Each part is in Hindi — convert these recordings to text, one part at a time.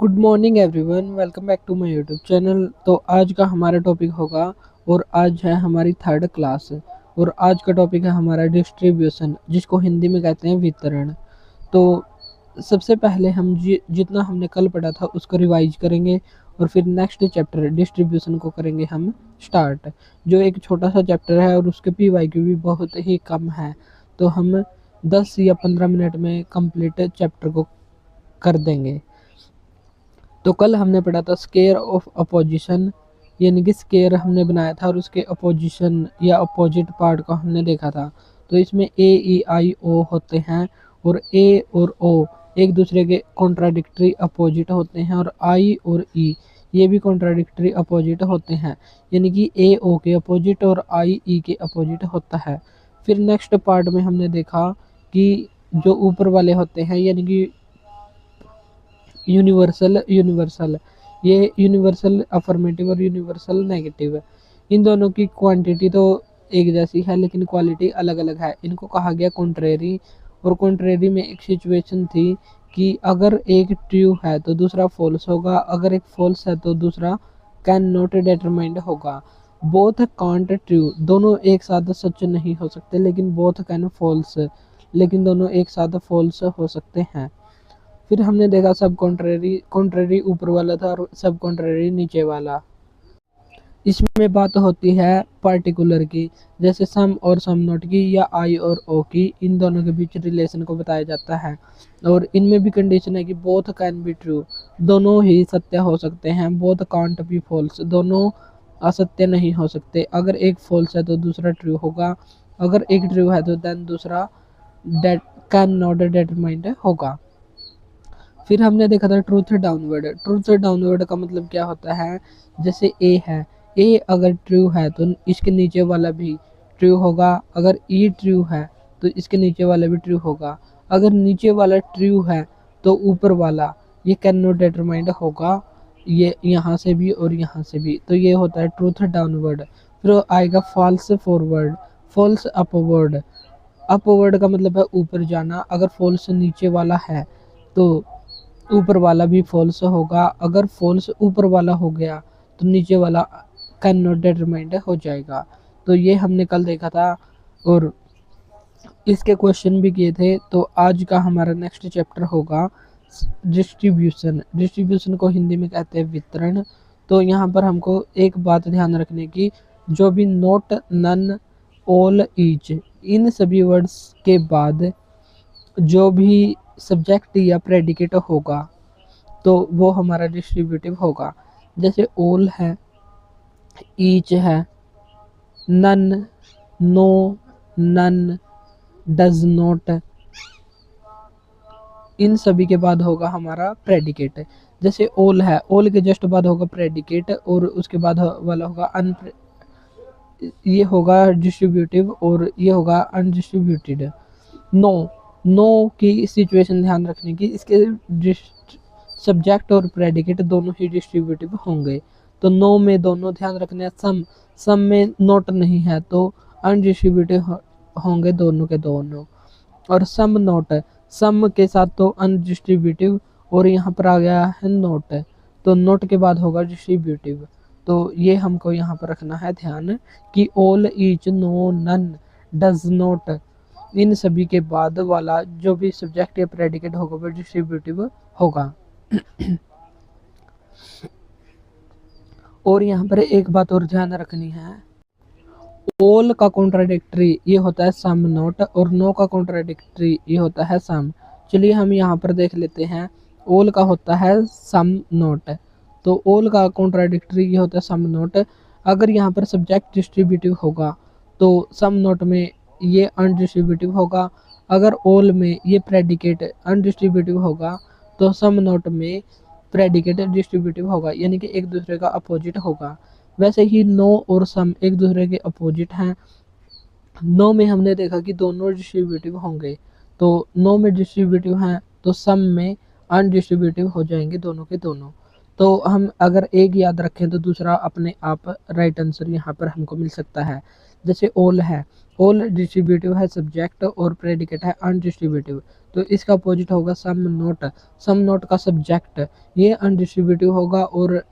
Good morning everyone, welcome back to my YouTube channel. तो आज का हमारा टॉपिक होगा और आज है हमारी थर्ड क्लास और आज का टॉपिक है हमारा डिस्ट्रीब्यूशन, जिसको हिंदी में कहते हैं वितरण। तो सबसे पहले हम जितना हमने कल पढ़ा था उसको रिवाइज करेंगे और फिर नेक्स्ट चैप्टर डिस्ट्रीब्यूशन को करेंगे हम स्टार्ट, जो एक छोटा सा चैप्टर है और उसके PYQ भी बहुत ही कम है। तो हम 10 या 15 मिनट में कंप्लीट चैप्टर को कर देंगे। तो कल हमने पढ़ा था स्केयर ऑफ अपोजिशन, यानी कि स्केयर हमने बनाया था और उसके अपोजिशन या अपोजिट पार्ट को हमने देखा था। तो इसमें A, E, I, O होते हैं और A और O एक दूसरे के कॉन्ट्राडिक्टरी अपोजिट होते हैं और I और E ये भी कॉन्ट्राडिक्टरी अपोजिट होते हैं, यानी कि A O के अपोजिट और I E के अपोजिट होता है। फिर नेक्स्ट पार्ट में हमने देखा कि जो ऊपर वाले होते हैं यानी कि यूनिवर्सल ये यूनिवर्सल अफर्मेटिव और यूनिवर्सल नेगेटिव, इन दोनों की क्वांटिटी तो एक जैसी है लेकिन क्वालिटी अलग अलग है। इनको कहा गया कॉन्ट्रेरी, और कॉन्ट्रेरी में एक सिचुएशन थी कि अगर एक ट्रू है तो दूसरा फॉल्स होगा, अगर एक फॉल्स है तो दूसरा कैन नॉट डिटरमाइंड होगा। बोथ कांट ट्रू, दोनों एक साथ सच नहीं हो सकते, लेकिन बोथ कैन फॉल्स, लेकिन दोनों एक साथ फॉल्स हो सकते हैं। फिर हमने देखा सब कॉन्ट्रेरी ऊपर वाला था और सब कॉन्ट्रेरी नीचे वाला। इसमें बात होती है पार्टिकुलर की, जैसे सम और सम नॉट की या आई और ओ की, इन दोनों के बीच रिलेशन को बताया जाता है। और इनमें भी कंडीशन है कि बोथ कैन बी ट्रू, दोनों ही सत्य हो सकते हैं। बोथ कांट बी फॉल्स, दोनों असत्य नहीं हो सकते। अगर एक फॉल्स है तो दूसरा ट्रू होगा, अगर एक ट्रू है तो देन दूसरा डेट कैन नॉट डिटरमाइंड होगा। फिर हमने देखा था ट्रूथ डाउनवर्ड। ट्रूथ डाउनवर्ड का मतलब क्या होता है, जैसे ए है, ए अगर ट्रू है तो इसके नीचे वाला भी ट्रू होगा, अगर ई ट्रू है तो इसके नीचे वाला भी ट्रू होगा। अगर नीचे वाला ट्रू है तो ऊपर वाला ये कैन नॉट डिटरमाइंड होगा, ये यहाँ से भी और यहाँ से भी। तो ये होता है ट्रूथ डाउनवर्ड। फिर आएगा false forward, false upward. Upward का मतलब है ऊपर जाना, अगर फॉल्स नीचे वाला है तो ऊपर वाला भी फॉल्स होगा, अगर फॉल्स ऊपर वाला हो गया तो नीचे वाला कैन नॉट डिटरमाइंड हो जाएगा। तो ये हमने कल देखा था और इसके क्वेश्चन भी किए थे। तो आज का हमारा नेक्स्ट चैप्टर होगा डिस्ट्रीब्यूशन। डिस्ट्रीब्यूशन को हिंदी में कहते हैं वितरण। तो यहाँ पर हमको एक बात ध्यान रखने की, जो भी नॉट, नन, ऑल, ईच, इन सभी वर्ड्स के बाद जो भी सब्जेक्ट या प्रेडिकेट होगा तो वो हमारा डिस्ट्रीब्यूटिव होगा। जैसे ऑल है, ईच है, none, no, none, does not, इन सभी के बाद होगा हमारा प्रेडिकेट। जैसे ऑल है, ऑल के जस्ट बाद होगा प्रेडिकेट और उसके बाद वाला होगा ये होगा डिस्ट्रीब्यूटिव और ये होगा अनडिस्ट्रीब्यूटेड। नो, नो की सिचुएशन ध्यान रखने की, इसके सब्जेक्ट और प्रेडिकेट दोनों ही डिस्ट्रीब्यूटिव होंगे। तो नो में दोनों ध्यान रखने। सम, सम में नोट नहीं है तो अनडिस्ट्रीब्यूटिव होंगे दोनों के दोनों। और सम नोट, सम के साथ तो अनडिस्ट्रीब्यूटिव और यहाँ पर आ गया है नोट, तो नोट के बाद होगा डिस्ट्रीब्यूटिव। तो ये हमको यहाँ पर रखना है ध्यान कि all, each, no, none, does not, इन सभी के बाद वाला जो भी सब्जेक्ट या प्रेडिकेट होगा वो डिस्ट्रीब्यूटिव होगा। और यहाँ पर एक बात और ध्यान रखनी है, ऑल का कॉन्ट्राडिक्टरी ये होता है सम नॉट और नो का कॉन्ट्राडिक्टरी ये होता है सम। चलिए हम यहाँ पर देख लेते हैं, ऑल का होता है सम नॉट, तो ऑल का कॉन्ट्राडिक्टरी ये होता है सम नॉट। अगर यहाँ पर सब्जेक्ट डिस्ट्रीब्यूटिव होगा तो सम नॉट में ये अनडिस्ट्रीब्यूटिव होगा, अगर ऑल में ये प्रेडिकेट अनडिस्ट्रीब्यूटिव होगा तो सम नॉट में प्रेडिकेट डिस्ट्रीब्यूटिव होगा, यानी कि एक दूसरे का अपोजिट होगा। वैसे ही नो और सम एक दूसरे के अपोजिट हैं। नो में हमने देखा कि दोनों डिस्ट्रीब्यूटिव होंगे, तो नो में डिस्ट्रीब्यूटिव हैं तो सम में अनडिस्ट्रीब्यूटिव हो जाएंगे दोनों के दोनों। तो हम अगर एक याद रखें तो दूसरा अपने आप राइट आंसर यहाँ पर हमको मिल सकता है। जैसे ऑल है, ऑल डिस्ट्रीब्यूटिव है, सब्जेक्ट और प्रेडिकेट है अनडिस्ट्रीब्यूटिव। तो इसका अपोजिट होगा सम नॉट, सम नॉट का सब्जेक्ट ये अनडिस्ट्रीब्यूटिव होगा और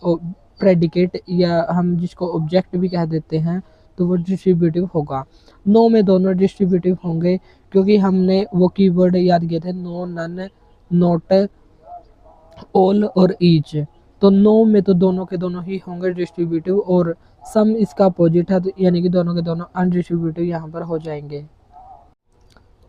प्रेडिकेट या हम जिसको ऑब्जेक्ट भी कह देते हैं तो वो डिस्ट्रीब्यूटिव होगा। नो में दोनों डिस्ट्रीब्यूटिव होंगे क्योंकि हमने वो कीवर्ड याद किए थे, नो, नन, नॉट, ऑल और ईच। तो नो में तो दोनों के दोनों ही होंगे डिस्ट्रीब्यूटिव और सम इसका अपोजिट है, तो यानी कि दोनों के दोनों अनडिस्ट्रीब्यूटिव यहाँ पर हो जाएंगे।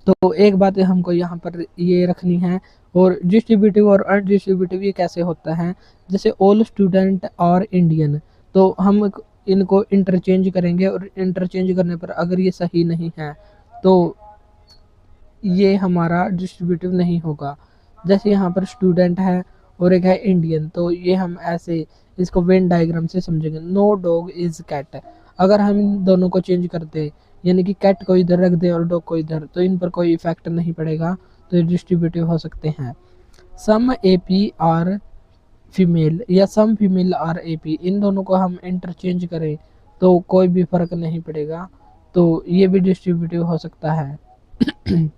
तो एक बात हमको यहाँ पर ये रखनी है, और डिस्ट्रीब्यूटिव और अनडिस्ट्रीब्यूटिव ये कैसे होता है, जैसे ऑल स्टूडेंट और इंडियन, तो हम इनको इंटरचेंज करेंगे और इंटरचेंज करने पर अगर ये सही नहीं है तो ये हमारा डिस्ट्रीब्यूटिव नहीं होगा। जैसे यहाँ पर स्टूडेंट है और एक है इंडियन, तो ये हम ऐसे इसको वेन डायग्राम से समझेंगे, नो डॉग इज कैट। अगर हम इन दोनों को चेंज कर दे, यानी कि कैट को इधर रख दे और डॉग को इधर, तो इन पर कोई इफेक्ट नहीं पड़ेगा, तो ये डिस्ट्रीब्यूटिव हो सकते हैं। Some A P are female या some female are A P, इन दोनों को हम इंटरचेंज करें तो कोई भी फर्क नहीं पड़ेगा, तो ये भी डिस्ट्रीब्यूटिव हो सकता है।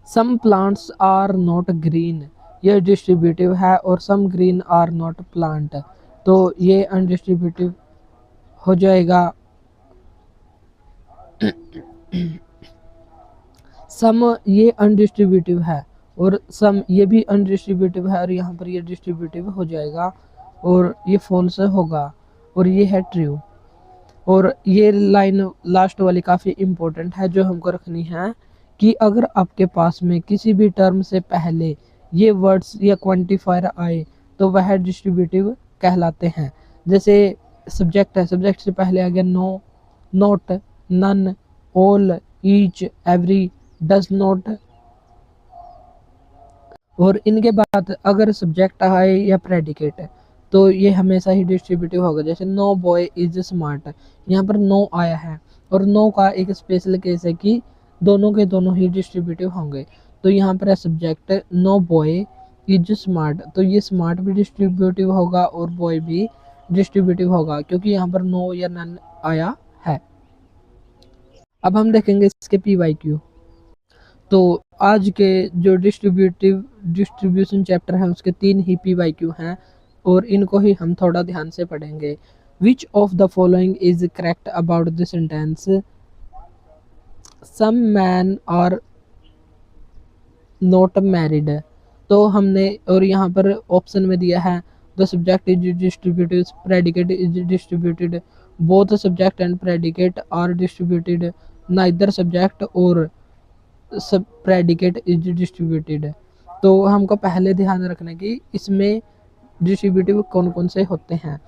Some plants are not green, ये डिस्ट्रीब्यूटिव है, और some green are not plant, तो ये अनडिस्ट्रीब्यूटिव हो जाएगा। सम ये अनडिस्ट्रीब्यूटिव है और सम ये भी अनडिस्ट्रीब्यूटिव है, और यहाँ पर ये डिस्ट्रीब्यूटिव हो जाएगा और ये फॉल्स होगा और ये है ट्रू। और ये लाइन लास्ट वाली काफ़ी इम्पोर्टेंट है जो हमको रखनी है कि अगर आपके पास में किसी भी टर्म से पहले ये वर्ड्स या क्वांटिफायर आए तो वह डिस्ट्रीब्यूटिव कहलाते हैं। जैसे सब्जेक्ट है, सब्जेक्ट से पहले आ गया no, not, none, all, each, every, does not, और इनके बाद अगर सब्जेक्ट आए या प्रेडिकेट है तो ये हमेशा ही डिस्ट्रीब्यूटिव होगा। जैसे नो बॉय इज स्मार्ट, यहाँ पर नो आया है और नो का एक स्पेशल केस है कि दोनों के दोनों ही डिस्ट्रीब्यूटिव होंगे। तो यहाँ पर है subject no boy is smart, तो ये स्मार्ट भी डिस्ट्रीब्यूटिव होगा और बॉय भी डिस्ट्रीब्यूटिव होगा क्योंकि यहाँ पर नो या नन आया है। अब हम देखेंगे इसके PYQ। तो आज के जो डिस्ट्रीब्यूशन चैप्टर है उसके 3 ही PYQ हैं और इनको ही हम थोड़ा ध्यान से पढ़ेंगे। Which of the following is correct about the sentence some man are not married, तो हमने और यहाँ पर ऑप्शन में दिया है the subject is distributed, predicate is distributed, both subject and predicate are distributed, neither subject और सब प्रेडिकेट इज डिस्ट्रीब्यूटेड। तो हमको पहले ध्यान रखना कि इसमें डिस्ट्रीब्यूटिव कौन कौन से होते हैं।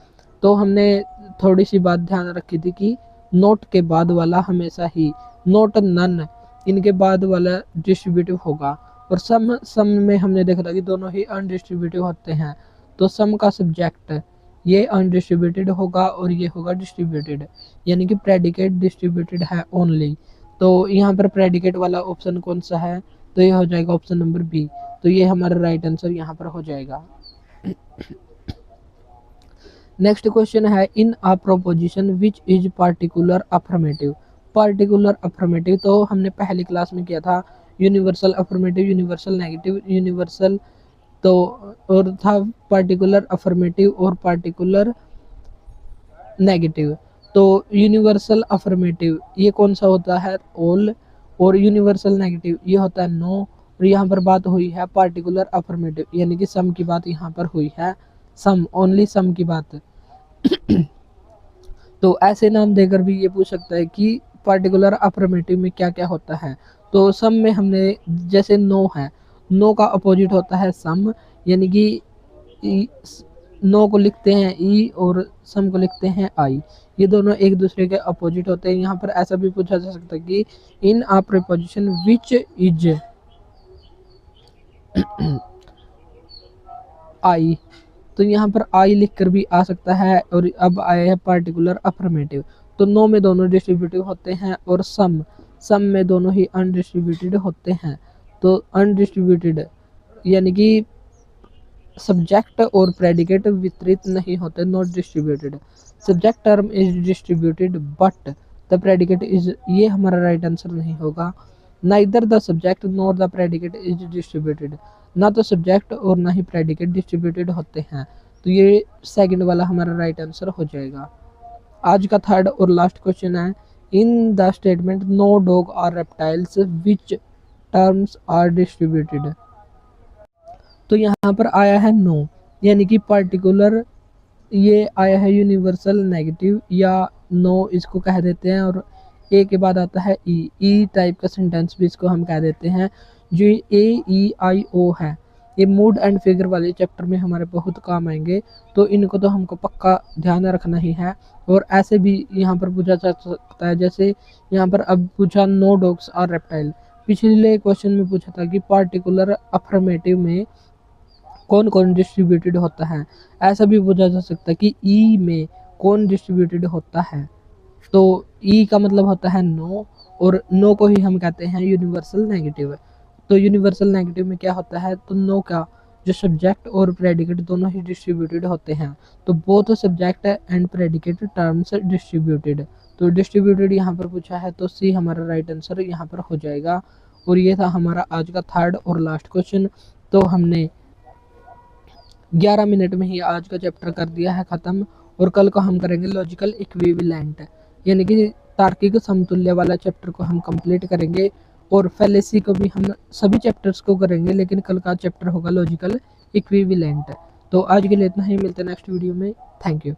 तो हमने थोड़ी सी बात ध्यान रखी थी कि नोट के बाद वाला हमेशा ही, नोट, नन, इनके बाद वाला डिस्ट्रीब्यूटिव होगा, और सम में हमने देखा था कि दोनों ही अनडिस्ट्रीब्यूटिव होते हैं। तो सम का सब्जेक्ट ये अनडिस्ट्रीब्यूटेड होगा और ये होगा डिस्ट्रीब्यूटेड, यानी कि प्रेडिकेट डिस्ट्रीब्यूटेड है ओनली। तो यहाँ पर प्रेडिकेट वाला ऑप्शन कौन सा है, तो ये हो जाएगा ऑप्शन नंबर बी। तो ये हमारा राइट आंसर यहाँ पर हो जाएगा। नेक्स्ट क्वेश्चन है in a proposition which is particular affirmative. Particular affirmative तो हमने पहली क्लास में किया था, universal affirmative, universal negative, universal, तो और था पार्टिकुलर अफर्मेटिव और पार्टिकुलर नेगेटिव। तो यूनिवर्सल अफर्मेटिव ये कौन सा होता है, ऑल, और यूनिवर्सल नेगेटिव ये होता है नो, और यहाँ पर बात हुई है पार्टिकुलर अफर्मेटिव यानी कि सम की बात यहाँ पर हुई है, सम, ओनली सम की बात। तो ऐसे नाम देकर भी ये पूछ सकता है कि पार्टिकुलर अफर्मेटिव में क्या क्या होता है। तो सम में हमने जैसे नो है, नो का अपोजिट होता है सम, यानी कि नो को लिखते हैं ई और सम को लिखते हैं आई, ये दोनों एक दूसरे के अपोजिट होते हैं। यहाँ पर ऐसा भी पूछा जा सकता है कि इन अ प्रीपोजिशन विच इज आई, तो यहाँ पर आई लिखकर भी आ सकता है। और अब आया है पार्टिकुलर अफर्मेटिव, तो नो में दोनों डिस्ट्रीब्यूटिव होते हैं और सम में दोनों ही अनडिस्ट्रीब्यूटेड होते हैं। तो अनडिस्ट्रीब्यूटेड यानी कि सब्जेक्ट और प्रेडिकेट वितरित नहीं होते, not distributed. Subject term is distributed but the predicate is, ये हमारा राइट आंसर नहीं होगा। Neither the subject nor the predicate is distributed, ना तो सब्जेक्ट और ना ही प्रेडिकेट डिस्ट्रीब्यूटेड होते हैं, तो ये सेकंड वाला हमारा राइट आंसर हो जाएगा। आज का थर्ड और लास्ट क्वेश्चन है, in the statement no dog are reptiles which terms are distributed. तो यहाँ पर आया है नो, यानी कि पर्टिकुलर, ये आया है यूनिवर्सल नेगेटिव या नो इसको कह देते हैं, और ए के बाद आता है ई टाइप का सेंटेंस भी इसको हम कह देते हैं। जो AEIO है, ये मूड एंड फिगर वाले चैप्टर में हमारे बहुत काम आएंगे, तो इनको तो हमको पक्का ध्यान रखना ही है। और ऐसे भी यहाँ पर पूछा जा सकता है, जैसे यहाँ पर अब पूछा नो डॉग्स आर रेप्टाइल, पिछले क्वेश्चन में पूछा था कि पार्टिकुलर अफर्मेटिव में कौन कौन डिस्ट्रीब्यूटेड होता है, ऐसा भी पूछा जा सकता है कि ई में कौन डिस्ट्रीब्यूटेड होता है। तो ई का मतलब होता है नो, और नो को ही हम कहते हैं यूनिवर्सल नेगेटिव। तो यूनिवर्सल नेगेटिव में क्या होता है, तो नो का जो सब्जेक्ट और प्रेडिकेट दोनों ही डिस्ट्रीब्यूटेड होते हैं, तो both subject and predicate terms distributed. तो डिस्ट्रीब्यूटेड यहाँ पर पूछा है, तो सी हमारा राइट आंसर यहाँ पर हो जाएगा। और ये था हमारा आज का थर्ड और लास्ट क्वेश्चन। तो हमने 11 मिनट में ही आज का चैप्टर कर दिया है ख़त्म, और कल को हम करेंगे लॉजिकल इक्विवेलेंट, यानी कि तार्किक समतुल्य वाला चैप्टर को हम कंप्लीट करेंगे। और फैलेसी को भी हम सभी चैप्टर्स को करेंगे, लेकिन कल का चैप्टर होगा लॉजिकल इक्विवेलेंट। तो आज के लिए इतना ही, मिलते हैं नेक्स्ट वीडियो में। Thank you.